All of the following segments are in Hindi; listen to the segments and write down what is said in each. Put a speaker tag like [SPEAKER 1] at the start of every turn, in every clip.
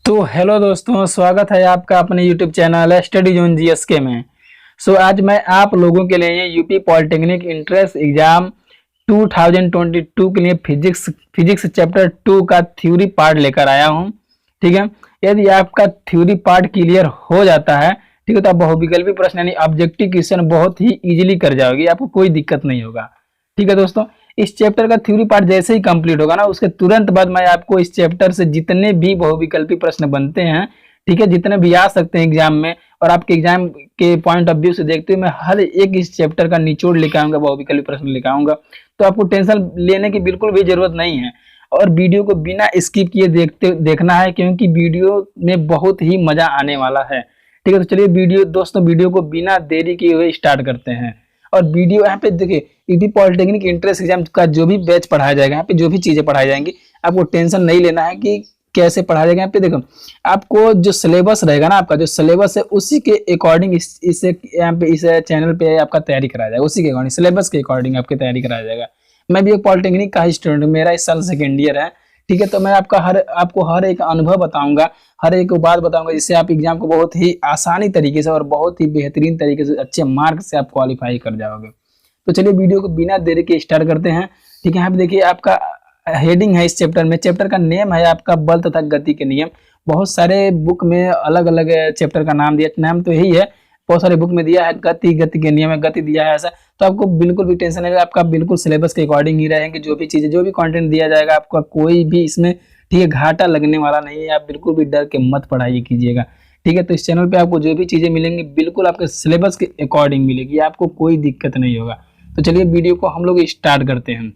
[SPEAKER 1] तो हेलो दोस्तों, स्वागत है आपका अपने YouTube channel study zone GSK में। आज मैं आप लोगों के लिए यूपी पॉलिटेक्निक इंट्रेंस एग्जाम 2022 के लिए फिजिक्स फिजिक्स चैप्टर 2 का थ्योरी पार्ट लेकर आया हूं। ठीक है, यदि आपका थ्योरी पार्ट क्लियर हो जाता है, ठीक है, तो आप बहुविकल्पी प्रश्न यानी ऑब्जेक्टिव क्वेश्चन बहुत ही इजीली कर जाओगे, आपको कोई दिक्कत नहीं होगा। ठीक है दोस्तों, इस चैप्टर का थ्योरी पार्ट जैसे ही कंप्लीट होगा ना, उसके तुरंत बाद मैं आपको इस चैप्टर से जितने भी बहुविकल्पी प्रश्न बनते हैं, ठीक है, जितने भी आ सकते हैं एग्जाम में और आपके एग्जाम के पॉइंट ऑफ व्यू से देखते हुए मैं हर एक इस चैप्टर का निचोड़ लेकर आऊंगा, बहुविकल्पी प्रश्न लेकर आऊंगा। तो आपको टेंशन लेने की बिल्कुल भी जरूरत नहीं है और वीडियो को बिना स्किप किए देखना है, क्योंकि वीडियो में बहुत ही मजा आने वाला है। ठीक है, तो चलिए वीडियो को बिना देरी किए हुए स्टार्ट करते हैं। और वीडियो यहाँ पे देखिए, यूपी पॉलिटेक्निक एंट्रेंस एग्जाम का जो भी बैच पढ़ाया जाएगा, यहाँ पे जो भी चीजें पढ़ाई जाएंगी, आपको टेंशन नहीं लेना है कि कैसे पढ़ाया जाएगा। यहाँ पे देखो, आपको जो सिलेबस रहेगा ना, आपका जो सिलेबस है उसी के अकॉर्डिंग इसे यहाँ पे इस चैनल पे आपका तैयारी कराया जाएगा, उसी के अकॉर्डिंग सिलेबस के अकॉर्डिंग आपकी तैयारी कराया जाएगा। मैं भी एक पॉलिटेक्निक का ही स्टूडेंट हूँ, मेरा इस साल सेकेंड ईयर है। ठीक है, तो मैं आपको हर एक अनुभव बताऊंगा, हर एक बात बताऊंगा, जिससे आप एग्जाम को बहुत ही आसानी तरीके से और बहुत ही बेहतरीन तरीके से अच्छे मार्क से आप क्वालिफाई कर जाओगे। तो चलिए वीडियो को बिना देरी के स्टार्ट करते हैं। ठीक है, यहाँ पे देखिए आपका हेडिंग है इस चैप्टर में, चैप्टर का नेम है आपका बल तथा गति के नियम। बहुत सारे बुक में अलग अलग चैप्टर का नाम दिया, नाम तो यही है, बहुत सारे बुक में दिया है गति के नियम है, गति दिया है ऐसा। तो आपको बिल्कुल भी टेंशन नहीं, आपका बिल्कुल सिलेबस के अकॉर्डिंग ही रहेंगे। जो भी चीजें, जो भी कंटेंट दिया जाएगा, आपका कोई भी इसमें, ठीक है, घाटा लगने वाला नहीं है। आप बिल्कुल भी डर के मत पढ़ाई कीजिएगा। ठीक है, तो इस चैनल पे आपको जो भी चीजें मिलेंगी बिल्कुल आपके सिलेबस के अकॉर्डिंग मिलेगी, आपको कोई दिक्कत नहीं होगा। तो चलिए वीडियो को हम लोग स्टार्ट करते हैं।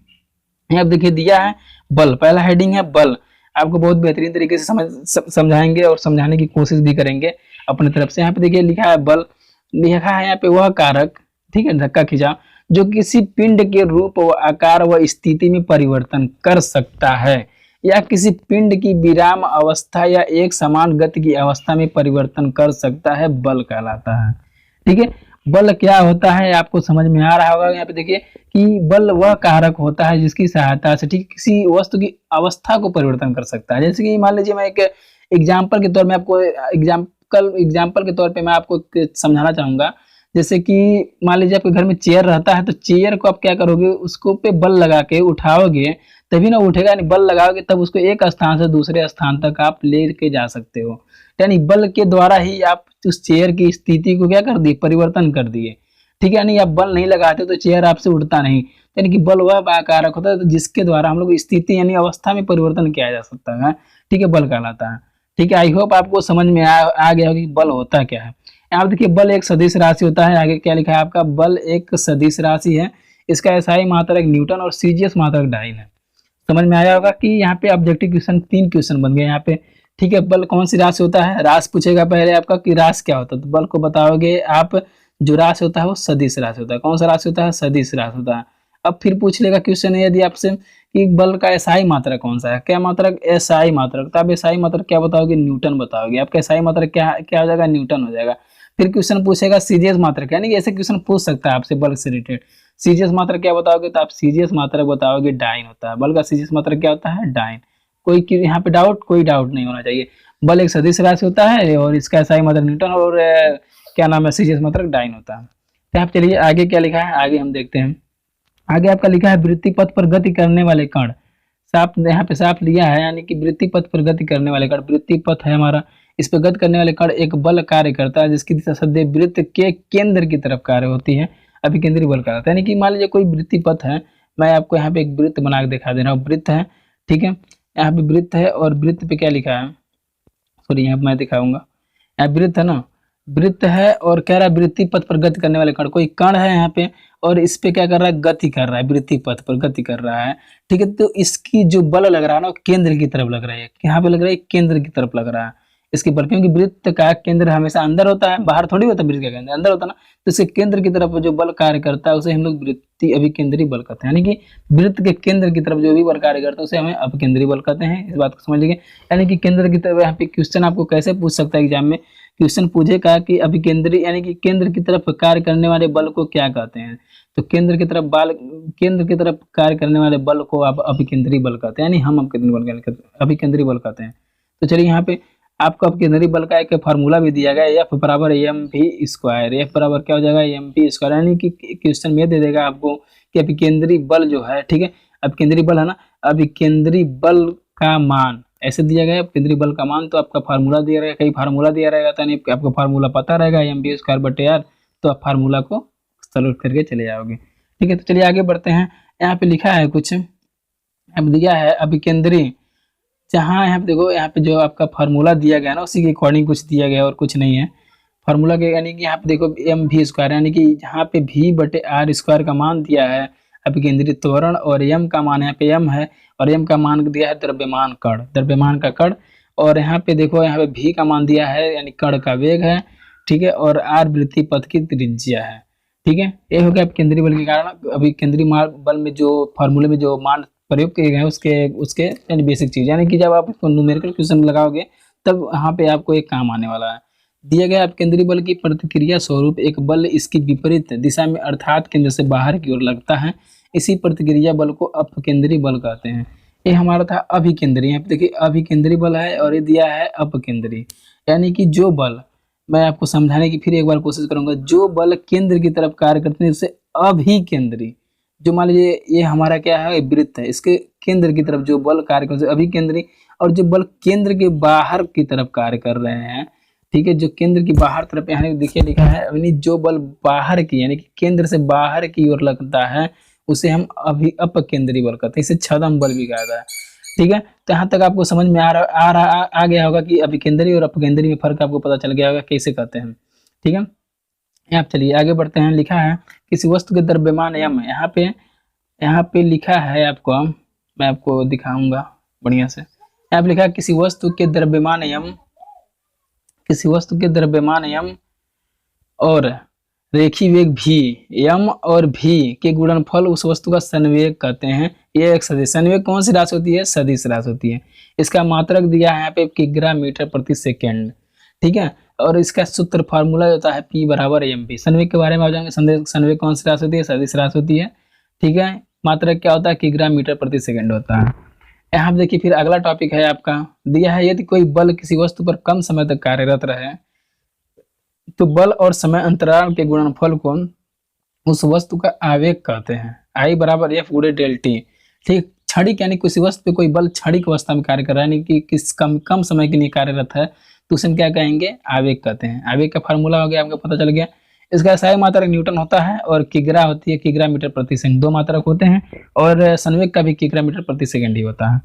[SPEAKER 1] यहाँ देखिए दिया है बल, पहला हेडिंग है बल। आपको बहुत बेहतरीन तरीके से समझाएंगे और समझाने की कोशिश भी करेंगे अपनी तरफ से। यहाँ पे देखिए लिखा है बल, लिखा है यहाँ पे वह कारक, ठीक है, धक्का खिंचाव, जो किसी पिंड के रूप व आकार व स्थिति में परिवर्तन कर सकता है या किसी पिंड की विराम अवस्था या एक समान गति की अवस्था में परिवर्तन कर सकता है, बल कहलाता है। ठीक है, बल क्या होता है आपको समझ में आ रहा होगा। यहाँ पे देखिए कि बल वह कारक होता है जिसकी सहायता से, ठीक, किसी वस्तु की अवस्था को परिवर्तन कर सकता है। जैसे कि मान लीजिए मैं एक एग्जाम्पल के तौर में आपको एग्जाम्पल के तौर पे मैं आपको समझाना चाहूंगा। जैसे कि मान लीजिए आपके घर में चेयर रहता है, तो चेयर को आप क्या करोगे, उसको पे बल लगा के उठाओगे तभी ना उठेगा, यानी बल लगाओगे तब उसको एक स्थान से दूसरे स्थान तक आप लेके जा सकते हो। यानी बल के द्वारा ही आप उस चेयर की स्थिति को क्या कर दिए, परिवर्तन कर दिए। ठीक है, यानी आप बल नहीं लगाते तो चेयर आपसे उठता नहीं। यानी कि बल वह कारक होता है जिसके द्वारा हम लोग स्थिति यानी अवस्था में परिवर्तन किया जा सकता है। ठीक है, बल कहलाता है। ठीक है, आई होप आपको समझ में आ गया होगा कि बल होता क्या है। यहाँ देखिए बल एक सदिश राशि होता है। आगे क्या लिखा है आपका, बल एक सदिश राशि है, इसका एसआई मात्रक न्यूटन और सीजीएस मात्रक डाइन है। समझ में आया होगा कि यहाँ पे ऑब्जेक्टिव क्वेश्चन 3 क्वेश्चन बन गए यहाँ पे। ठीक है, बल कौन सी राशि होता है, राशि पूछेगा पहले आपका कि राशि क्या होता है, तो बल को बताओगे आप। जो राशि होता है वो सदिश राशि होता है। कौन सा राशि होता है, सदिश राशि होता है। अब फिर पूछ लेगा क्वेश्चन यदि आपसे कि बल का एसआई मात्रक कौन सा है, क्या मात्रक, एसआई मात्रक, तो आप एसआई मात्रक क्या बताओगे, न्यूटन बताओगे। आपका एसआई मात्रक क्या क्या हो जाएगा, न्यूटन हो जाएगा। फिर क्वेश्चन पूछेगा सीजीएस मात्रक, यानी ऐसे क्वेश्चन पूछ सकता है आपसे बल से रिलेटेड। सीजीएस मात्रक क्या बताओगे, तो आप सीजीएस मात्रक बताओगे डाइन होता है। बल का सीजीएस मात्रक क्या होता है, डाइन। कोई यहाँ पे कोई डाउट नहीं होना चाहिए। बल एक सदिश राशि होता है और इसका एसआई मात्रक न्यूटन और क्या नाम है, सीजीएस मात्रक डाइन होता है। तो आप चलिए आगे क्या लिखा है, आगे हम देखते हैं। आगे आपका लिखा है वृत्ति पथ पर गति करने वाले कण। साफ यहाँ पे साफ लिया है, यानी कि वृत्ति पथ पर गति करने वाले कण, वृत्ति पथ है हमारा, इस पर गति करने वाले कण एक बल कार्य करता है जिसकी दिशा सदैव वृत्त के केंद्र की तरफ कार्य होती है, अभिकेंद्री बल कहलाता है। यानी कि मान लीजिए कोई वृत्ति पथ है, मैं आपको यहाँ पे एक वृत्त बना के दिखा दे रहा हूँ, वृत्त है। ठीक है, यहाँ पे वृत्त है और वृत्त पे क्या लिखा है, सॉरी यहाँ पे मैं दिखाऊंगा, यहाँ वृत्त है ना, वृत्त है और कह रहा है वृत्ति पथ पर गति करने वाले कण, कोई कण है यहाँ पे और इस पे क्या कर रहा है, गति कर रहा है, वृत्ति पथ पर गति कर रहा है। ठीक है, तो इसकी जो बल लग रहा है ना, केंद्र की तरफ लग रहा है। यहाँ पे लग रहा है केंद्र की तरफ लग रहा है इसकी बल, क्योंकि वृत्त का केंद्र हमेशा अंदर होता है, बाहर थोड़ी होता है। वृत्त का केंद्र अंदर होता है ना, तो इसके केंद्र की तरफ जो बल कार्य करता है उसे हम लोग वृत्ति अभिकेंद्री बल कहते हैं। यानी कि वृत्त के केंद्र की तरफ जो भी बल कार्य करता है उसे हमें अभिकेंद्री बल कहते हैं। इस बात को समझ लीजिए। यानी कि केंद्र की तरफ, यहाँ पे क्वेश्चन आपको कैसे पूछ सकता है एग्जाम में, क्वेश्चन पूछेगा कि अभिकेंद्री यानी कि केंद्र की तरफ कार्य करने वाले बल को क्या कहते हैं, तो केंद्र की तरफ कार्य करने वाले बल को आप अभिकेंद्री बल कहते हैं, यानी हम अभिकेंद्री बल कहते हैं। तो चलिए यहाँ पे आपको अपकेंद्रीय बल का एक फार्मूला भी दिया गया, F बराबर mv स्क्वायर। F बराबर क्या हो जाएगा, mv स्क्वायर, यानी कि क्वेश्चन में दे देगा आपको कि अपकेंद्रीय बल जो है, ठीक है, अपकेंद्रीय बल है ना, अपकेंद्रीय बल का मान ऐसे दिया गया है, अपकेंद्रीय बल का मान, तो आपका फार्मूला दिया रहेगा, कहीं फार्मूला दिया रहेगा तो नहीं आपको फार्मूला पता रहेगा mv स्क्वायर बटे आर, तो आप फार्मूला को सॉल्व करके चले जाओगे। ठीक है, तो चलिए आगे बढ़ते हैं। यहाँ पे लिखा है कुछ, अब दिया है अपकेंद्रीय, जहाँ यहाँ पे देखो, यहाँ पे जो आपका फार्मूला दिया गया ना उसी के अकॉर्डिंग कुछ दिया गया और कुछ नहीं है फार्मूला के, यानी कि यहाँ पे देखो एम भी स्क्वायर, यानी कि जहाँ पे भी बटे आर स्क्वायर का मान दिया है अपकेंद्रीय त्वरण, और एम का मान यहाँ पे एम है, और एम का मान दिया है द्रव्यमान कण, द्रव्यमान का कण, और यहाँ पे देखो यहाँ पे भी का मान दिया है यानी कण का वेग है, ठीक है, और आर वृत्तीय पथ की त्रिज्या है। ठीक है, ये हो गया केंद्रीय बल के कारण। अभी केंद्रीय बल में जो फार्मूले में जो मान प्रयोग किए गए उसके उसके यानी बेसिक चीज, यानी कि जब आप इसको न्यूमेरिकल क्वेश्चन लगाओगे तब वहां पे आपको एक काम आने वाला है। दिया गया अपकेंद्रीय बल की प्रतिक्रिया स्वरूप एक बल इसकी विपरीत दिशा में अर्थात केंद्र से बाहर की ओर लगता है, इसी प्रतिक्रिया बल को अपकेंद्रीय बल कहते हैं। ये हमारा था अभिकेंद्रीय, यहाँ पे देखिए अभिकेंद्रीय बल है और ये दिया है अपकेंद्रीय, यानी कि जो बल, मैं आपको समझाने की फिर एक बार कोशिश करूंगा, जो बल केंद्र की तरफ कार्य करते हैं उसे अभिकेंद्रीय, जो मान लीजिए ये हमारा क्या है वृत्त है, इसके केंद्र की तरफ जो बल कार्य कर रहे हैं अभिकेंद्री, और जो बल केंद्र के बाहर की तरफ कार्य कर रहे हैं, ठीक है, जो केंद्र की बाहर तरफ, यहाँ देखिए लिखा है यानी जो बल बाहर की यानी कि केंद्र से बाहर की ओर लगता है उसे हम अपकेंद्री बल कहते हैं, इसे छद्म बल भी कहा जाता है। ठीक है, तो यहाँ तक आपको समझ में आ गया होगा कि अभिकेंद्री और अपकेंद्री में फर्क आपको पता चल गया होगा कैसे कहते हैं। ठीक है, यहाँ चलिए आगे बढ़ते हैं। लिखा है किसी वस्तु के द्रव्यमान यम, यहाँ पे लिखा है आपको, मैं आपको दिखाऊंगा बढ़िया से। यहाँ पे लिखा है किसी वस्तु के द्रव्यमान यम, किसी वस्तु के द्रव्यमान यम और रेखी वेग भी, यम और भी के गुणनफल उस वस्तु का संवेग कहते हैं। ये एक सदिश, संवेग कौन सी राशि होती है, सदिश राशि होती है। इसका मात्रक दिया है यहाँ पे किग्रा मीटर प्रति सेकेंड। ठीक है, और इसका सूत्र फार्मूला होता है P बराबर mv। संवेग के बारे में आ जाएंगे, संवेग कौन सी राशि होती है, सदिश राशि होती है। ठीक है, मात्रक क्या होता है, किग्रा मीटर प्रति सेकंड होता है। यहाँ देखिए फिर अगला टॉपिक है आपका, दिया है यदि कोई बल किसी वस्तु पर कम समय तक कार्यरत रहे तो बल और समय अंतराल के गुणनफल को उस वस्तु का आवेग कहते हैं। I बराबर F गुणे डेल टी। ठीक, क्षणिक यानी किसी वस्तु पे कोई बल क्षणिक अवस्था में कार्य कर रहा है, यानी कि किस कम समय के लिए कार्यरत है तो उसे क्या कहेंगे, आवेग कहते हैं। आवेग का फार्मूला हो गया आपको पता चल गया। इसका SI मात्रक न्यूटन होता है और किग्रा होती है, किग्रा मीटर प्रति सेकंड, दो मात्रक होते हैं, और संवेग का भी किग्रा मीटर प्रति सेकंड ही होता है।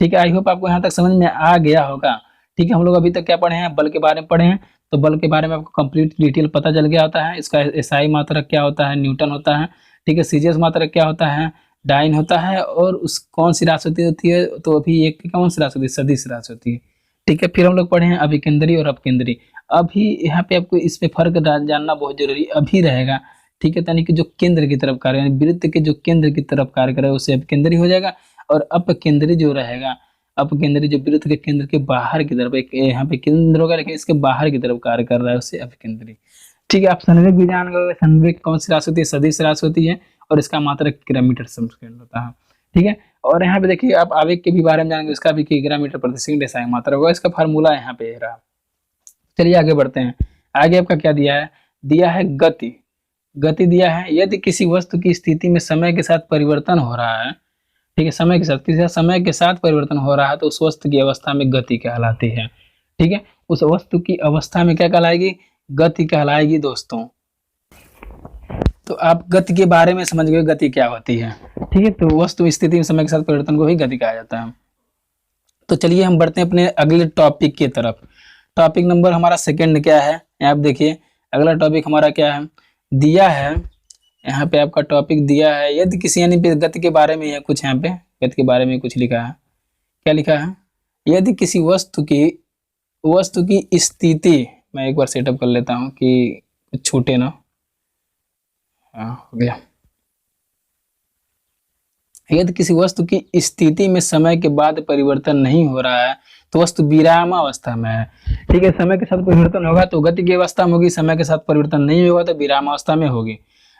[SPEAKER 1] ठीक है, आई होप आपको यहाँ तक समझ में आ गया होगा। ठीक है, हम लोग अभी तक क्या पढ़े हैं, बल के बारे में पढ़े हैं, तो बल के बारे में आपको कंप्लीट डिटेल पता चल गया होता है। इसका SI मात्रक क्या होता है, न्यूटन होता है। ठीक है, CGS मात्रक क्या होता है, डाइन होता है, और उस कौन सी राशि होती है, तो अभी एक कौन सी राशि होती है, सदिश राशि होती है। ठीक है, फिर हम लोग पढ़े हैं अभिकेंद्री और अपकेंद्री। अभी यहाँ पे आपको इसमें फर्क जानना बहुत जरूरी अभी रहेगा। ठीक है, यानी कि जो केंद्र की तरफ कार्य, यानी वृत्त के जो केंद्र की तरफ कार्य करे उसे अपकेंद्री हो जाएगा, और अपकेंद्री जो रहेगा, अपकेंद्री जो वृत्त के केंद्र के बाहर की तरफ, एक यहाँ पे केंद्र होगा लेकिन इसके बाहर की तरफ कार्य कर रहा है उसे अपकेंद्री। ठीक है, आप संवेग भी जान गए, संवेग कौन सी राशि होती है, सदिश राशि होती है, और इसका मात्रक किलोमीटर सेकंड होता है। ठीक है, और यहाँ पे देखिए आप आवेग के भी बारे में जानेंगे, इसका भी किग्रा मीटर प्रति सेकंड SI मात्रा होगा, इसका फार्मूला यहाँ पे रहा। चलिए आगे बढ़ते हैं। आगे आपका क्या दिया है, दिया है गति। गति दिया है यदि किसी वस्तु की स्थिति में समय के साथ परिवर्तन हो रहा है, ठीक है, समय के साथ, किसी समय के साथ परिवर्तन हो रहा है तो उस वस्तु की अवस्था में गति कहलाती है। ठीक है, उस वस्तु की अवस्था में क्या कहलाएगी, गति कहलाएगी दोस्तों। तो आप गति के बारे में समझ गए गति क्या होती है। ठीक है, तो वस्तु स्थिति में समय के साथ परिवर्तन को ही गति कहा जाता है। तो चलिए हम बढ़ते हैं अपने अगले टॉपिक की तरफ। टॉपिक नंबर हमारा सेकंड क्या है, आप देखिए अगला टॉपिक हमारा क्या है, दिया है यहाँ पे आपका टॉपिक दिया है यदि किसी, यानी गति के बारे में है कुछ, यहाँ पे गति के बारे में कुछ लिखा है। क्या लिखा है, यदि किसी वस्तु की स्थिति, मैं एक बार सेटअप कर लेता हूँ कि छूटे ना, हो गया। यदि किसी वस्तु की स्थिति में समय के बाद परिवर्तन नहीं हो रहा है तो वस्तु विराम अवस्था में है। ठीक है, समय के साथ परिवर्तन होगा तो गति की अवस्था में होगी, समय के साथ परिवर्तन नहीं होगा तो विराम अवस्था में होगी।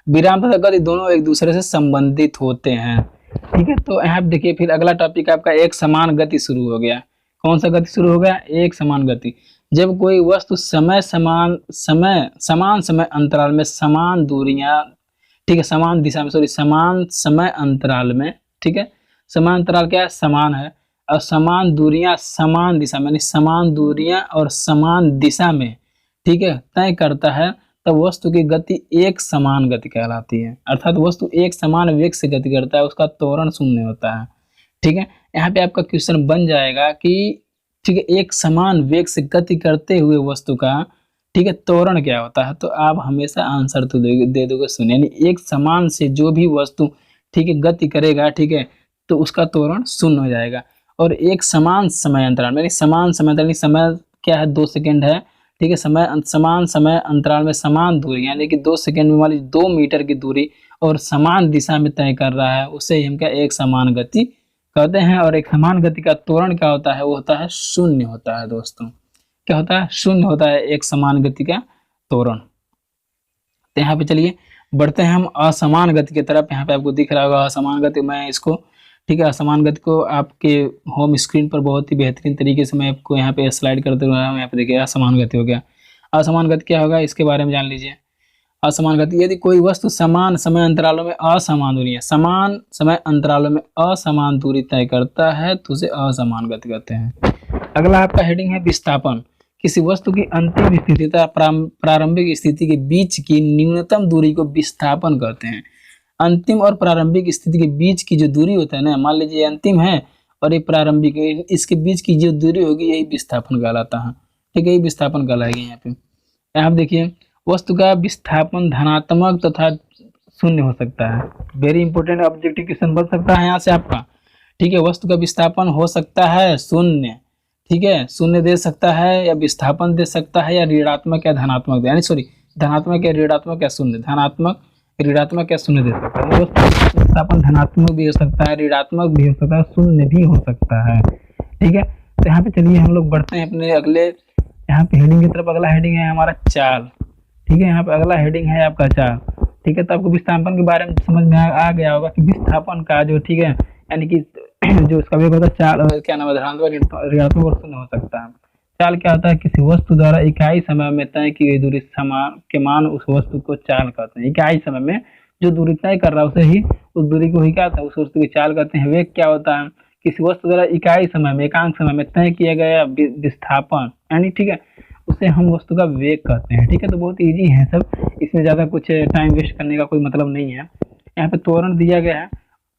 [SPEAKER 1] विराम तथा गति दोनों एक दूसरे से संबंधित होते हैं। ठीक है, तो यहाँ देखिए फिर अगला टॉपिक आपका एक समान गति शुरू हो गया। कौन सा गति शुरू हो गया? एक समान गति। जब कोई वस्तु समान समय अंतराल में समान दूरियां, ठीक है, समान दिशा में, सॉरी, समान समय अंतराल में, ठीक है, समान अंतराल क्या है? समान है। और समान दूरियां समान दिशा में, यानी समान दूरियां और समान दिशा में, ठीक है, तय करता है, तब वस्तु की गति एक समान गति कहलाती है। अर्थात वस्तु एक समान वेग से गति करता है, उसका त्वरण शून्य होता है। ठीक है, यहाँ पे आपका क्वेश्चन बन जाएगा कि, ठीक है, एक समान वेग से गति करते हुए वस्तु का, ठीक है, त्वरण क्या होता है? तो आप हमेशा आंसर तो दे दोगे शून्य, यानी एक समान से जो भी वस्तु, ठीक है, गति करेगा, ठीक है, तो उसका त्वरण शून्य हो जाएगा। और एक समान समय अंतराल, यानी समान समय अंतराल, समय क्या है? 2 सेकंड है, ठीक है, समान समय अंतराल में समान दूरी, यानी कि 2 सेकंड में मान लीजिए 2 मीटर की दूरी और समान दिशा में तय कर रहा है, उसे ही हम क्या एक समान गति कहते हैं। और एक समान गति का त्वरण क्या होता है? वो होता है शून्य होता है दोस्तों। क्या होता है? शून्य होता है एक समान गति का त्वरण। तो यहाँ पे चलिए बढ़ते हैं हम असमान गति की तरफ। यहाँ पे आपको दिख रहा होगा असमान गति, मैं इसको, ठीक है, असमान गति को आपके होम स्क्रीन पर बहुत ही बेहतरीन तरीके से मैं आपको यहाँ पे स्लाइड करते हुए, यहाँ पे देखिए असमान गति हो गया। असमान गति क्या होगा इसके बारे में जान लीजिए। असमान गति, यदि कोई वस्तु समान समय अंतरालों में असमान दूरी है, समान समय अंतरालों में असमान दूरी तय करता है, तो उसे असमान गति कहते हैं। अगला आपका हेडिंग है विस्थापन। किसी वस्तु की अंतिम स्थिति तथा प्रारंभिक स्थिति के बीच की न्यूनतम दूरी को विस्थापन कहते हैं। अंतिम और प्रारंभिक स्थिति के बीच की जो दूरी होता है ना, मान लीजिए अंतिम है और एक प्रारंभिक है, इसके बीच की जो दूरी होगी यही विस्थापन कहलाता है। ठीक है, यही विस्थापन कहलाएगी। यहाँ पे आप देखिए वस्तु का विस्थापन धनात्मक तथा शून्य हो सकता है। वेरी इंपॉर्टेंट ऑब्जेक्टिव क्वेश्चन बन सकता है यहाँ से आपका। ठीक है, वस्तु का विस्थापन हो सकता है शून्य, ठीक है, शून्य दे सकता है या विस्थापन दे सकता है, या ऋणात्मक या धनात्मक, यानी सॉरी धनात्मक या ऋणात्मक या शून्य, धनात्मक, ऋणात्मक या शून्य दे सकता है। विस्थापन धनात्मक भी हो सकता है, ऋणात्मक भी हो सकता है, शून्य भी हो सकता है। ठीक है, तो यहाँ पे चलिए हम लोग बढ़ते हैं अपने अगले यहाँ पे हेडिंग की तरफ। अगला हेडिंग है हमारा चाल। ठीक है, यहाँ पे अगला हेडिंग है आपका चाल। ठीक है, तो आपको विस्थापन के बारे में समझ में आ गया होगा कि विस्थापन का जो, ठीक है, यानी कि जो इसका वेग होता है चाल, क्या नाम है, धनात्मक, ऋणात्मक और शून्य हो सकता है। चाल क्या होता है? किसी वस्तु द्वारा इकाई समय में तय की गई दूरी समान के मान उस वस्तु को चाल कहते हैं। इकाई समय में जो दूरी तय कर रहा है उसे ही, उस दूरी को ही क्या होता है, उस वस्तु की चाल कहते हैं। वेग क्या होता है? किसी वस्तु द्वारा इकाई समय में, एकांक समय में तय किया गया विस्थापन, यानी, ठीक है, उसे हम वस्तु का वेग कहते हैं। ठीक है, तो बहुत इजी है सब, इसमें ज्यादा कुछ टाइम वेस्ट करने का कोई मतलब नहीं है। यहाँ पे त्वरण दिया गया है,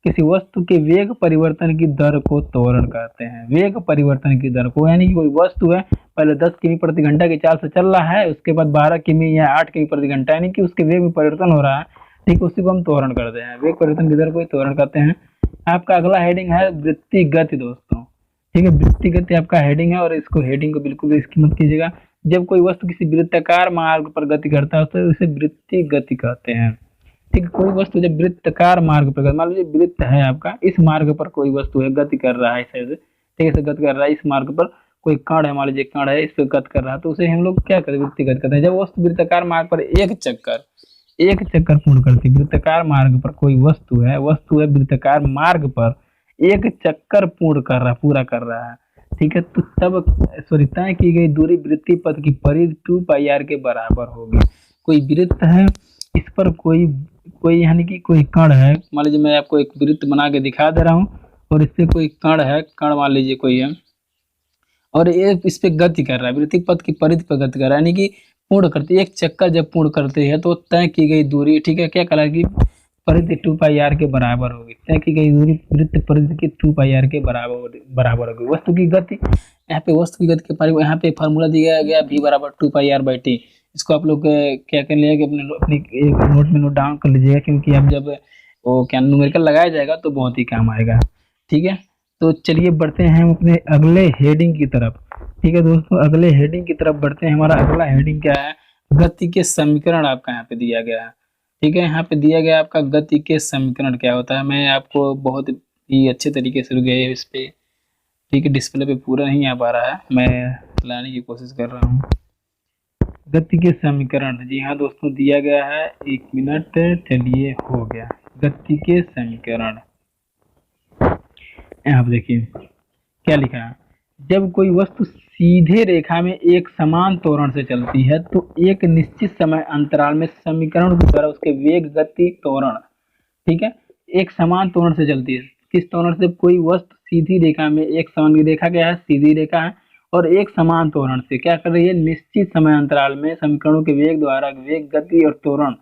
[SPEAKER 1] किसी वस्तु के वेग परिवर्तन की दर को त्वरण कहते हैं। वेग परिवर्तन की दर को, यानी कि कोई वस्तु है पहले 10 किमी प्रति घंटा की चाल से चल रहा है, उसके बाद 12 किमी या 8 किमी प्रति घंटा, यानी कि उसके वेग में परिवर्तन हो रहा है, ठीक है, उसी को हम त्वरण करते हैं। वेग परिवर्तन की दर को त्वरण कहते हैं। आपका अगला हेडिंग है वृत्तीय गति दोस्तों। ठीक है, वृत्तीय गति आपका हेडिंग है, और इसको हेडिंग को बिल्कुल भी इसकी मत कीजिएगा। जब कोई वस्तु किसी वृत्ताकार मार्ग पर गति करता है तो उसे वृत्तीय गति कहते हैं। ठीक है, कोई वस्तु जब वृत्ताकार मार्ग पर, मान लीजिए वृत्त है आपका, इस मार्ग पर कोई वस्तु है, गति कर रहा है ऐसे, ठीक है, गति कर रहा है इस मार्ग पर, कोई कण है, मान लीजिए कण है, इस पर गति कर रहा है, तो उसे हम लोग क्या करते हैं? वृत्तीय गति कहते हैं। जब वस्तु वृत्ताकार मार्ग पर एक चक्कर पूर्ण करती है, वृत्ताकार मार्ग पर कोई वस्तु है वृत्ताकार मार्ग पर एक चक्कर पूरा कर रहा है, ठीक है, तो तब तय की गई दूरी वृत्तीय पथ की परिधि 2πr के बराबर होगी। कोई वृत्त है, इस पर कोई यानी कि कोई कण है, मान लीजिए मैं आपको एक वृत्त बना के दिखा दे रहा हूँ, और इस पे कोई कण है, कण मान लीजिए कोई है, और ये इस पे गति कर रहा है, वृत्तीय पथ की परिधि पर गति कर रहा है, यानी कि पूर्ण करते, एक चक्कर जब पूर्ण करते हैं तो तय की गई दूरी, ठीक है, क्या कहलाएगी? परिधि 2πr के बराबर होगी। तय की गई दूरी वृत्त परिधि की 2πr के बराबर होगी। वस्तु की गति, यहाँ पे वस्तु की गति के बारे में यहाँ पे फार्मूला दिया गया v बराबर 2πr/t। इसको आप लोग क्या कर लीजिएगा, अपनी एक नोट में नोट डाउन कर लीजिएगा, क्योंकि अब जब वो क्या न्यूमेरिकल लगाया जाएगा तो बहुत ही काम आएगा। ठीक है, तो चलिए बढ़ते हैं हम अपने अगले हेडिंग की तरफ। ठीक है दोस्तों, अगले हेडिंग की तरफ बढ़ते हैं। हमारा अगला हेडिंग क्या है? गति के समीकरण आपका यहाँ पे दिया गया है। ठीक है, यहाँ पे दिया गया आपका गति के समीकरण क्या होता है, मैं आपको बहुत ही अच्छे तरीके से गए इस पे, ठीक है, डिस्प्ले पे पूरा नहीं आ पा रहा है, मैं लाने की कोशिश कर रहा हूँ। गति के समीकरण, जी हाँ दोस्तों, दिया गया है, 1 मिनट, चलिए हो गया। गति के समीकरण, यहाँ पे देखिए क्या लिखा है, जब कोई वस्तु सीधे रेखा में एक समान त्वरण से चलती है तो एक निश्चित समय अंतराल में समीकरण के द्वारा उसके वेग, गति, त्वरण, ठीक है, एक समान त्वरण से चलती है। किस त्वरण से? कोई वस्तु सीधी रेखा में, एक समान रेखा क्या है? सीधी रेखा है, और एक समान त्वरण से क्या कर रही है? निश्चित समय अंतराल में समीकरणों के वेग द्वारा वेग, गति और त्वरण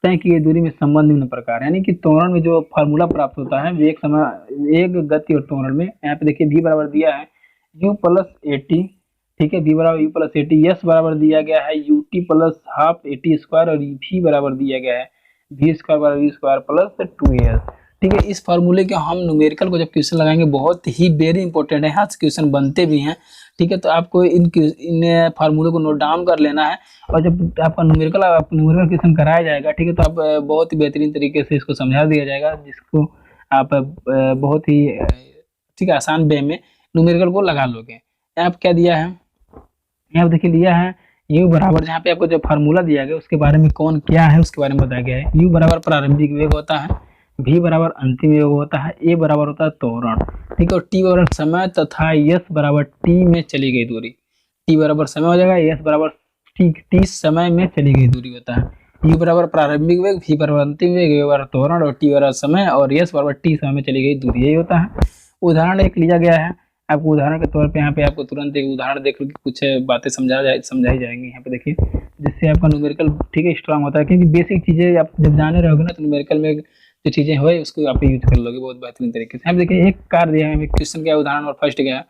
[SPEAKER 1] तय की गई दूरी में संबंध निम्न प्रकार है। यानी कि त्वरण में जो फार्मूला प्राप्त होता है वेग, समय, वेग, गति और त्वरण में, यहाँ पे देखिए v बराबर दिया है u प्लस ए टी, ठीक है, v बराबर u plus A T, yes बराबर दिया गया है u T plus half A T square, और v बराबर दिया गया है v स्क्वायर बराबर v स्क्वायर प्लस 2s। ठीक है, इस फार्मूले के हम न्यूमेरिकल को जब क्वेश्चन लगाएंगे बहुत ही वेरी इंपॉर्टेंट है, यहाँ से क्वेश्चन बनते भी हैं। ठीक है, तो आपको इन फार्मूले को नोट डाउन कर लेना है, और जब आपका न्यूमेरिकल क्वेश्चन कराया जाएगा, ठीक है, तो आप बहुत ही बेहतरीन तरीके से इसको समझा दिया जाएगा, जिसको आप बहुत ही ठीक है आसान वे में न्यूमेरिकल को लगा लोगे। यहाँ पे क्या दिया है? यहाँ पे देखिए लिया है u बराबर, जहाँ पे आपको जो फार्मूला दिया गया उसके बारे में कौन क्या है उसके बारे में बताया गया है। u बराबर प्रारंभिक वेग होता है, v बराबर अंतिम वेग होता है, a बराबर होता है त्वरण, ठीक है, और t बराबर समय तथा s बराबर t में चली गई दूरी। t बराबर समय हो जाएगा, s बराबर t समय में चली गई दूरी होता है। u बराबर प्रारंभिक वेग, v बराबर अंतिम वेग, a बराबर त्वरण, और t बराबर समय, और s बराबर t समय में चली गई दूरी, यही होता है। उदाहरण एक लिया गया है आपको, उदाहरण के तौर पे यहाँ पे आपको तुरंत एक उदाहरण देख लो कि कुछ बातें समझाई जाएंगी यहाँ पे देखिए, जिससे आपका न्यूमेरिकल ठीक है स्ट्रांग होता है, क्योंकि बेसिक चीजें आप जब जाने रहोगे ना तो न्यूमेरिकल में जो चीजें हुए उसको आप यूज कर लोगे बहुत बेहतरीन तरीके से। यहाँ देखिए एक कार दिया है, क्वेश्चन का उदाहरण और फर्स्ट क्या है,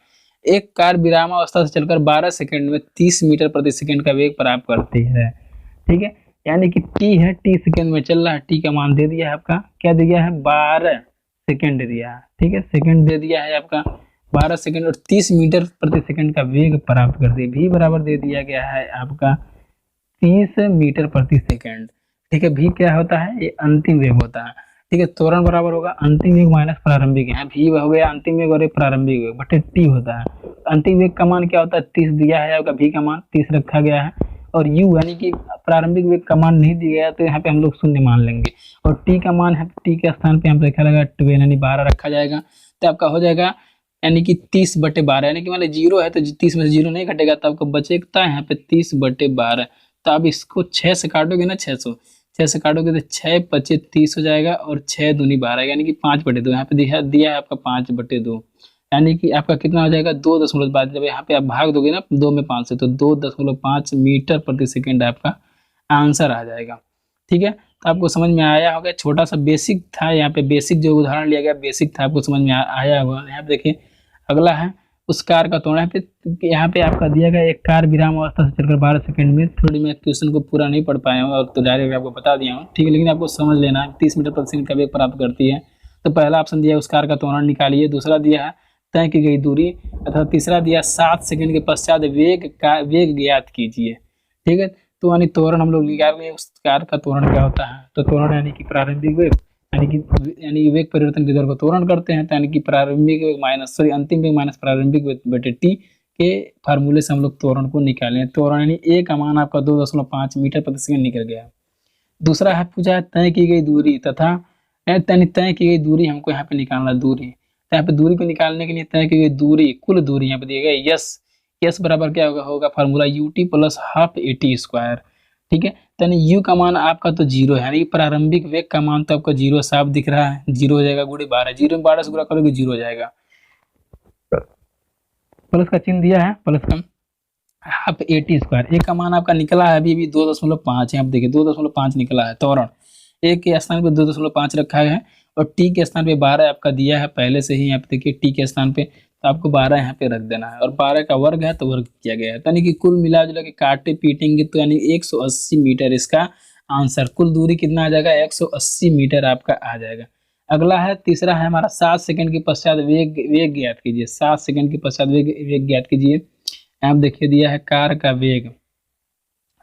[SPEAKER 1] एक कार विरामावस्था से चलकर 12 सेकंड में 30 मीटर प्रति सेकंड का वेग प्राप्त करती है। ठीक है, यानी कि टी है, टी सेकंड में चल रहा है, टी का मान दे दिया है आपका, क्या दिया है? 12 सेकंड दिया है, ठीक है, सेकंड दे दिया है आपका 12 सेकंड, और 30 मीटर प्रति सेकंड का वेग प्राप्त करती है। v बराबर दे दिया गया है आपका 30 मीटर प्रति सेकंड। ठीक है, v क्या होता है? ये अंतिम वेग होता है। ठीक है, त्वरण बराबर होगा अंतिम वेग माइनस प्रारंभिक है, v हो गया अंतिम वेग और प्रारंभिक वेग बटे t होता है। अंतिम वेग का मान क्या होता है? 30 दिया है आपका, v का मान 30 रखा गया है, और u यानी कि प्रारंभिक वेग का मान नहीं दिया गया तो यहाँ पे हम लोग शून्य मान लेंगे, और t का मान है, t के स्थान पे हम रखा जाएगा 12 यानी 12 रखा जाएगा, तो आपका हो जाएगा यानी कि 30/12, यानी कि मान जीरो है तो 30 में से जीरो नहीं घटेगा तो आपको बचेगा यहाँ पे 30/12। तो आप इसको 6 से काटोगे ना, 6 से काटोगे तो 6 × 30 हो जाएगा, और 6 दूनी 12 यानी कि 5/2। यहाँ पे दिया है आपका 5/2, यानी कि आपका कितना हो जाएगा? 2.5। जब यहाँ पे आप भाग दोगे ना 2 में 5 से तो 2.5 मीटर प्रति सेकेंड आपका आंसर आ जाएगा। ठीक है, तो आपको समझ में आया होगा, छोटा सा बेसिक था, यहाँ पे बेसिक जो उदाहरण लिया गया बेसिक था, आपको समझ में आया होगा। यहाँ पे देखिए अगला है उस कार का त्वरण। यहाँ पे आपका दिया गया एक कार विराम अवस्था से चलकर 12 सेकंड में, थोड़ी मैं क्वेश्चन को पूरा नहीं पढ़ पाया हूँ और तो डायरेक्ट आपको बता दिया हूँ, ठीक है, लेकिन आपको समझ लेना है 30 मीटर प्रति सेकंड का वेग प्राप्त करती है। तो पहला ऑप्शन दिया उस कार का त्वरण निकालिए, दूसरा दिया है तय की गई दूरी, अथवा तीसरा दिया 7 सेकंड के पश्चात वेग ज्ञात कीजिए। ठीक है, तो यानी त्वरण हम लोग निकाल उस कार का त्वरण क्या होता है, तो त्वरण यानी कि प्रारंभिक वेग, यानी वेग परिवर्तन की दर को त्वरण करते हैं, तो यानी कि प्रारंभिक वेग माइनस अंतिम वेग माइनस प्रारंभिक वेग बटे टी के फार्मूले से हम लोग त्वरण को निकालें। त्वरण यानी ए का मान आपका 2.5 मीटर प्रति सेकंड निकल गया। दूसरा है पूछा है तय की गई दूरी तथा तय की गई दूरी हमको यहाँ पे निकालना दूरी, तो यहाँ पे दूरी को निकालने के लिए तय की गई दूरी कुल दूरी यहाँ पे दिया गया यस बराबर क्या होगा formula U T plus half A T square. ठीक है, तो यू का मान आपका तो जीरो है, यानी प्रारंभिक वेग का मान तो आपका जीरो साफ दिख रहा है, जीरो हो जाएगा, गुणे 12, जीरो में 12 से गुणा करोगे जीरो हो जाएगा, प्लस का चिन्ह दिया है, प्लस का हाफ ए टी स्क्वायर। ए का मान आपका निकला है अभी 2.5 है, आप देखिए 2.5 निकला है त्वरण, ए के स्थान पे 2.5 रखा है, और टी के स्थान पे 12 आपका दिया है पहले से ही, यहाँ पे देखिए टी के स्थान पे, तो आपको 12 यहाँ पे रख देना है, और 12 का वर्ग है तो वर्ग किया गया है, यानी कि कुल मिला जुला के काटे पीटेंगे तो यानी 180 मीटर इसका आंसर, कुल दूरी कितना आ जाएगा? 180 मीटर आपका आ जाएगा। अगला है तीसरा है हमारा 7 सेकंड के पश्चात वेग ज्ञात कीजिए। 7 सेकंड के पश्चात वेग ज्ञात कीजिए। आप देखिए दिया है कार का वेग,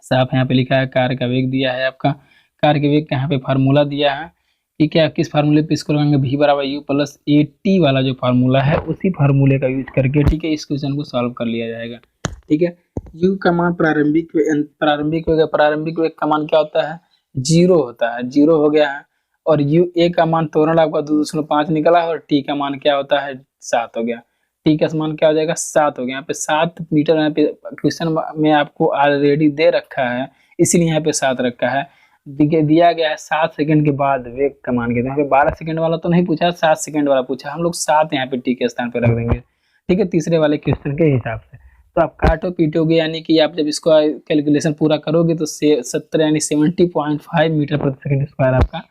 [SPEAKER 1] साफ यहाँ पे लिखा है कार का वेग दिया है आपका, कार के वेग का यहाँ पे फार्मूला दिया है, ठीक है, किस फार्मूले पे इसको लगाएंगे? v बराबर u प्लस ए टी वाला जो फार्मूला है उसी फार्मूले का यूज करके, ठीक है, इस क्वेश्चन को सॉल्व कर लिया जाएगा। ठीक है, u का मान प्रारंभिक वेग का मान क्या होता है? जीरो होता है, जीरो हो गया है, और a का मान त्वरण आपका 2.5 निकला है, और t का मान क्या होता है? 7 हो गया। टी का मान क्या हो जाएगा 7 हो गया। यहाँ पे 7 मीटर यहाँ पे क्वेश्चन में आपको ऑलरेडी दे रखा है, इसीलिए यहाँ पे 7 रखा है। दिया गया है 7 सेकंड के बाद वेग का मान के, यहाँ पे 12 सेकंड वाला तो नहीं पूछा, 7 सेकंड वाला पूछा, हम लोग 7 यहाँ पे टी के स्थान पे रख देंगे। ठीक है, तीसरे वाले क्वेश्चन के हिसाब से। तो आप काटो पीटोगे, यानी कि आप जब इसको कैलकुलेशन पूरा करोगे तो 70 यानी 70.5 मीटर प्रति सेकंड स्क्वायर आपका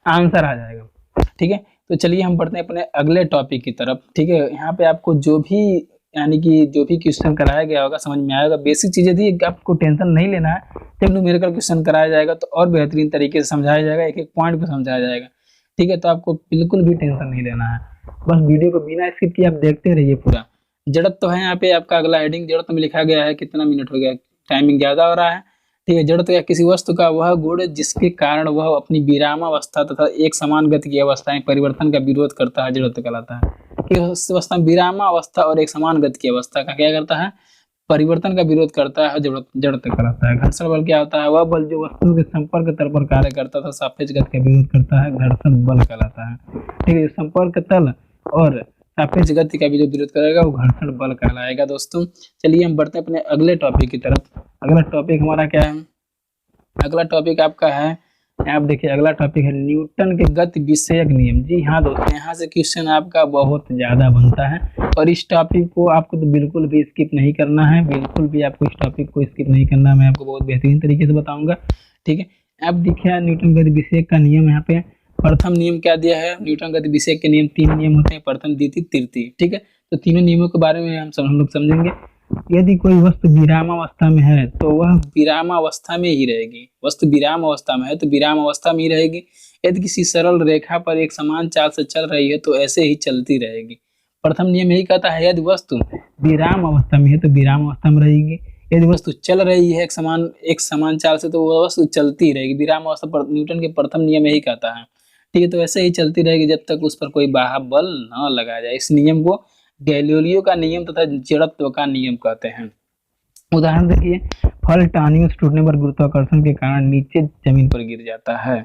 [SPEAKER 1] आंसर आ जाएगा। ठीक है, तो चलिए हम बढ़ते हैं अपने अगले टॉपिक की तरफ। ठीक है, यहाँ पे आपको जो भी यानी कि जो भी क्वेश्चन कराया गया होगा समझ में आएगा। बेसिक चीजें थी, आपको टेंशन नहीं लेना है। जब न्यूमेरिकल क्वेश्चन कराया जाएगा तो और बेहतरीन तरीके से समझाया जाएगा, एक एक पॉइंट को समझाया जाएगा। ठीक है, तो आपको बिल्कुल भी टेंशन नहीं लेना है, बस वीडियो को बिना स्किप किए आप देखते रहिए पूरा। जड़त्व तो है यहाँ पे आपका अगला हेडिंग, जड़त्व में लिखा गया है कितना मिनट हो गया, टाइमिंग ज्यादा हो रहा है। ठीक है, जड़त्व या किसी वस्तु का वह गुण जिसके कारण वह अपनी विरामावस्था तथा एक समान गति की अवस्था में परिवर्तन का विरोध करता है, जड़त्व कहलाता है। कि उस अवस्था में विरामावस्था और एक समान गति की अवस्था का क्या करता है, परिवर्तन का विरोध करता है, जड़त्व कहलाता है। घर्षण बल क्या होता है, वह बल जो वस्तु के संपर्क तल पर कार्य करता था सापेक्ष गति का विरोध करता है, घर्षण बल कहलाता है। ठीक है, संपर्क तल और सापेक्ष गति का भी जो विरोध करेगा वो घर्षण बल कहलाएगा। दोस्तों चलिए हम बढ़ते हैं अपने अगले टॉपिक की तरफ। अगला टॉपिक हमारा क्या है, अगला टॉपिक आपका है, आप देखिए अगला टॉपिक है न्यूटन के गति विषयक नियम। जी हाँ दोस्तों, यहाँ से क्वेश्चन आपका बहुत ज्यादा बनता है और इस टॉपिक को आपको तो बिल्कुल भी स्किप नहीं करना है, बिल्कुल भी आपको इस टॉपिक को स्किप नहीं करना है, मैं आपको बहुत बेहतरीन तरीके से बताऊंगा। ठीक है, आप देखिए न्यूटन गति विषयक का नियम, यहाँ पे प्रथम नियम क्या दिया है, न्यूटन गति विषयक के नियम 3 नियम होते हैं, प्रथम द्वितीय तृतीय। ठीक है, तो तीनों नियमों के बारे में हम लोग समझेंगे। यदि कोई वस्तु विरामावस्था में है तो वह विरामावस्था में ही रहेगी, वस्तु विराम अवस्था में है तो विराम अवस्था में ही रहेगी। यदि किसी सरल रेखा पर एक समान चाल से चल रही है तो ऐसे ही चलती रहेगी। प्रथम नियम यही कहता है, यदि वस्तु विराम अवस्था में है तो विराम अवस्था में रहेगी, यदि वस्तु चल रही है एक समान चाल से तो वह वस्तु चलती रहेगी। विराम अवस्था पर न्यूटन के प्रथम नियम यही कहता है। ठीक है, तो ऐसे ही चलती रहेगी जब तक उस पर कोई बाह्य बल न लगाया जाए। इस नियम को गैलीलियो का नियम तथा जड़त्व का नियम कहते हैं। उदाहरण देखिए, फल टहनियों से टूटने पर गुरुत्वाकर्षण के कारण नीचे जमीन पर गिर जाता है।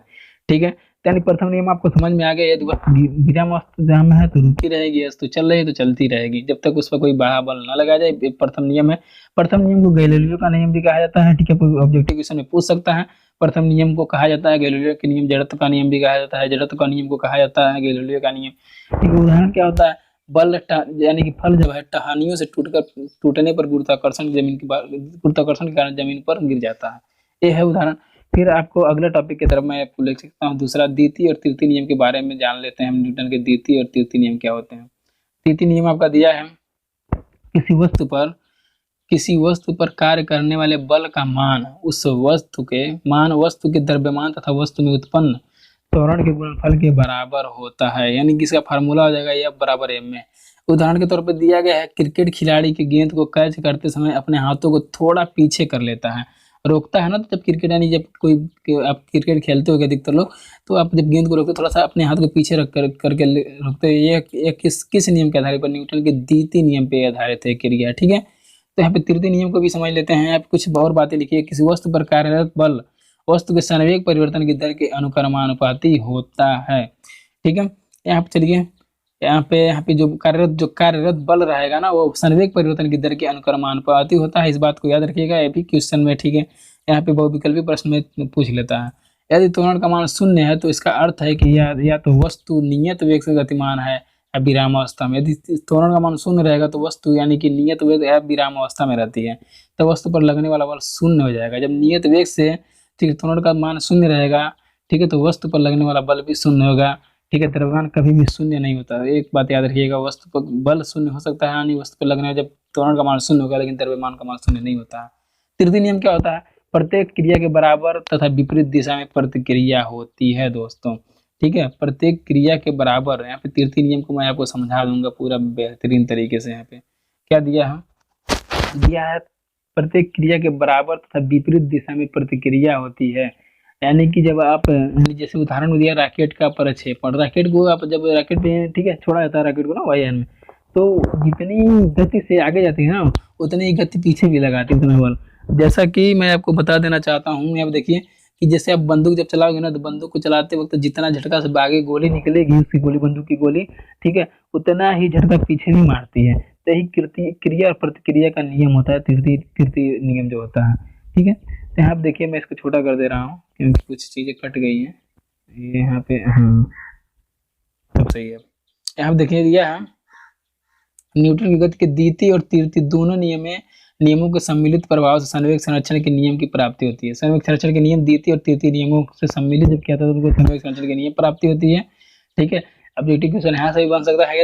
[SPEAKER 1] ठीक है, यानी प्रथम नियम आपको समझ में आ गया, यदि वस्तु विराम अवस्था में है तो रुकी रहेगी, वस्तु चल रही है तो चलती रहेगी जब तक उस पर कोई बाह्य बल न लगाया जाए। प्रथम नियम है, प्रथम नियम को गैलीलियो का नियम भी कहा जाता है। ठीक है, कोई ऑब्जेक्टिव क्वेश्चन में पूछ सकता है, प्रथम नियम को कहा जाता है गैलीलियो के नियम, जड़त्व का नियम भी कहा जाता है, जड़त्व का नियम को कहा जाता है गैलीलियो का नियम। ठीक है, उदाहरण क्या होता है, बल यानी कि फल जब है टहनियों से टूटने पर गुरुत्वाकर्षण गुरुत्वाकर्षण के कारण जमीन पर गिर जाता है। ये है उदाहरण। फिर आपको अगले टॉपिक की तरफ मैं आपको ले सकता हूँ, दूसरा द्वितीय और तृतीय नियम के बारे में जान लेते हैं हम। न्यूटन के द्वितीय और तृतीय नियम क्या होते हैं। तृतीय नियम आपका दिया है, किसी वस्तु पर कार्य करने वाले बल का मान उस वस्तु के द्रव्यमान तथा वस्तु में उत्पन्न त्वरण के गुणनफल के बराबर होता है। यानी कि इसका फार्मूला हो जाएगा F बराबर m में। उदाहरण के तौर पर दिया गया है, क्रिकेट खिलाड़ी की गेंद को कैच करते समय अपने हाथों को थोड़ा पीछे कर लेता है, रोकता है ना। तो जब क्रिकेट यानी जब आप क्रिकेट खेलते हो अधिकतर लोग, तो आप जब गेंद को रोकते थोड़ा सा अपने हाथ को पीछे रख करके रोकते हो। ये किस नियम के आधार पर, न्यूटन के द्वितीय नियम पे आधारित है क्रिया। ठीक है, तो यहाँ पे तृतीय नियम को भी समझ लेते हैं। आप कुछ और बातें लिखिए, किसी वस्तु पर कार्यरत बल वस्तु के संवेग परिवर्तन की दर के अनुक्रमानुपाती होता है। ठीक है, यहाँ पे चलिए, यहाँ पे जो कार्यरत बल रहेगा ना वो संवेग परिवर्तन की दर के अनुक्रमानुपाती होता है। इस बात को याद रखिएगा, ये भी क्वेश्चन में। ठीक है, यहाँ पे बहुविकल्पी प्रश्न में पूछ लेता है। यदि त्वरण का मान 0 है तो इसका अर्थ है कि या तो वस्तु नियत वेग से गतिमान है या विराम अवस्था में। यदि त्वरण का मान 0 रहेगा तो वस्तु यानी कि नियत वेग या विराम अवस्था में रहती है, तो वस्तु पर लगने वाला बल 0 हो जाएगा। जब नियत वेग से, ठीक है, त्वरण का मान 0 रहेगा, ठीक है, तो वस्तु पर लगने वाला बल भी 0 होगा। ठीक है, द्रव्यमान कभी भी 0 नहीं होता। एक बात याद रखिएगा, वस्तु पर बल 0 हो सकता है, यानी वस्तु पर लगने जब त्वरण का मान 0 होगा, लेकिन द्रव्यमान का मान 0 नहीं होता है। तृतीय नियम क्या होता है, प्रत्येक क्रिया के बराबर तथा विपरीत दिशा में प्रतिक्रिया होती है दोस्तों। ठीक है, प्रत्येक क्रिया के बराबर, यहाँ पे तृतीय नियम को मैं आपको समझा दूंगा पूरा बेहतरीन तरीके से। यहाँ पे क्या दिया है, प्रत्येक क्रिया के बराबर तथा विपरीत दिशा में प्रतिक्रिया होती है। यानी कि जब आप, जैसे उदाहरण में दिया रॉकेट का प्रक्षेपण, रॉकेट को आप जब रॉकेट पे, ठीक है, छोड़ा जाता है रॉकेट को ना वायुयान में, तो जितनी गति से आगे जाती है ना उतनी ही गति पीछे भी लगाती है उतना बल। जैसा कि मैं आपको बता देना चाहता हूँ, आप देखिए कि जैसे आप बंदूक जब चलाओगे ना, तो बंदूक को चलाते वक्त जितना झटका से आगे गोली निकलेगी, उसकी गोली, बंदूक की गोली, ठीक है, उतना ही झटका पीछे भी मारती है। दैहिक क्रिया और प्रतिक्रिया का नियम होता है, तृतीय नियम जो होता है। ठीक है, तो यहाँ पे देखिए मैं इसको छोटा कर दे रहा हूँ क्योंकि कुछ चीजें कट गई हैं। ये यहाँ पे हाँ सब सही है। यहाँ पे देखिए दिया है न्यूटन की गति के द्वितीय और तृतीय दोनों नियमों के सम्मिलित प्रभाव से संवेग संरक्षण के नियम की प्राप्ति होती है। संवेग संरक्षण के नियम द्वितीय और तृतीय नियमों से सम्मिलित जब किया था तो उनको संवेग संरक्षण के नियम प्राप्ति होती है। ठीक है, ऑब्जेक्टिव क्वेश्चन यहाँ से भी बन सकता है,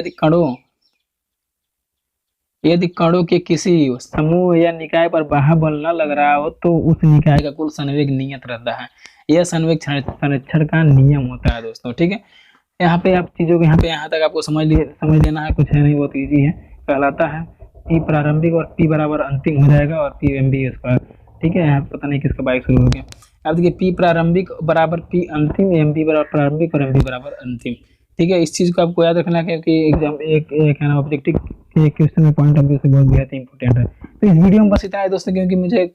[SPEAKER 1] यदि कणों के किसी समूह या निकाय पर बाह्य बल न लग रहा हो तो उस निकाय का कुल संवेग नियत रहता है। यह संवेग संरक्षण का नियम होता है दोस्तों। ठीक है, यहाँ पे आप चीजों को यहाँ तक आपको समझ लेना है, कुछ है नहीं, बहुत इजी है। कहलाता है P प्रारंभिक और P बराबर अंतिम हो जाएगा और P MB स्क्वायर। ठीक है, यहाँ पता नहीं किसका बाइक शुरू हो गया। अब देखिए P प्रारंभिक बराबर P अंतिम, MB बराबर प्रारंभिक और MB बराबर अंतिम। ठीक है, इस चीज को आपको याद रखना है क्योंकि एग्जाम एक है ना ऑब्जेक्टिव के क्वेश्चन में पॉइंट ऑफ व्यू से बहुत बेहद इंपॉर्टेंट है। तो इस वीडियो में बस इतना है दोस्तों, क्योंकि मुझे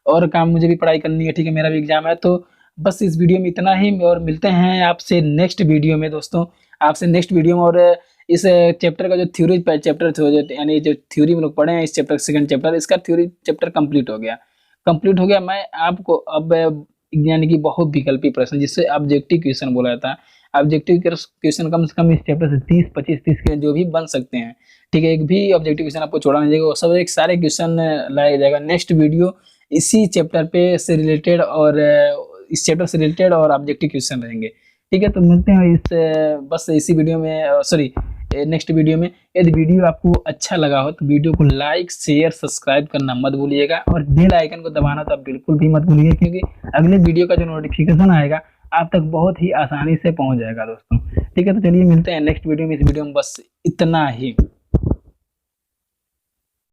[SPEAKER 1] और काम, मुझे भी पढ़ाई करनी है। ठीक है, मेरा भी एग्जाम है, तो बस इस वीडियो में इतना ही और मिलते हैं आपसे नेक्स्ट वीडियो में दोस्तों, आपसे नेक्स्ट वीडियो में। और इस चैप्टर का जो थ्योरी चैप्टर यानी जो थ्योरी में लोग पढ़े हैं इस चैप्टर सेकंड चैप्टर, इसका थ्योरी चैप्टर कंप्लीट हो गया। मैं आपको अब यानी कि बहुत विकल्पी प्रश्न जिससे ऑब्जेक्टिव क्वेश्चन बोला जाता है, ऑब्जेक्टिव क्वेश्चन कम से कम इस चैप्टर से 30, 25, 30 के जो भी बन सकते हैं। ठीक है, एक भी ऑब्जेक्टिव क्वेश्चन आपको छोड़ा नहीं जाएगा, सब एक सारे क्वेश्चन लाया जाएगा। नेक्स्ट वीडियो इसी चैप्टर पे से रिलेटेड और इस चैप्टर से रिलेटेड और ऑब्जेक्टिव क्वेश्चन रहेंगे। ठीक है, तो मिलते हैं बस इसी वीडियो में, सॉरी नेक्स्ट वीडियो में। यदि वीडियो आपको अच्छा लगा हो तो वीडियो को लाइक, शेयर, सब्सक्राइब करना मत भूलिएगा और बेल आइकन को दबाना तो आप बिल्कुल भी मत भूलिएगा, क्योंकि अगले वीडियो का जो नोटिफिकेशन आएगा आप तक बहुत ही आसानी से पहुंच जाएगा दोस्तों। ठीक है, तो चलिए मिलते हैं नेक्स्ट वीडियो में। इस वीडियो में बस इतना ही।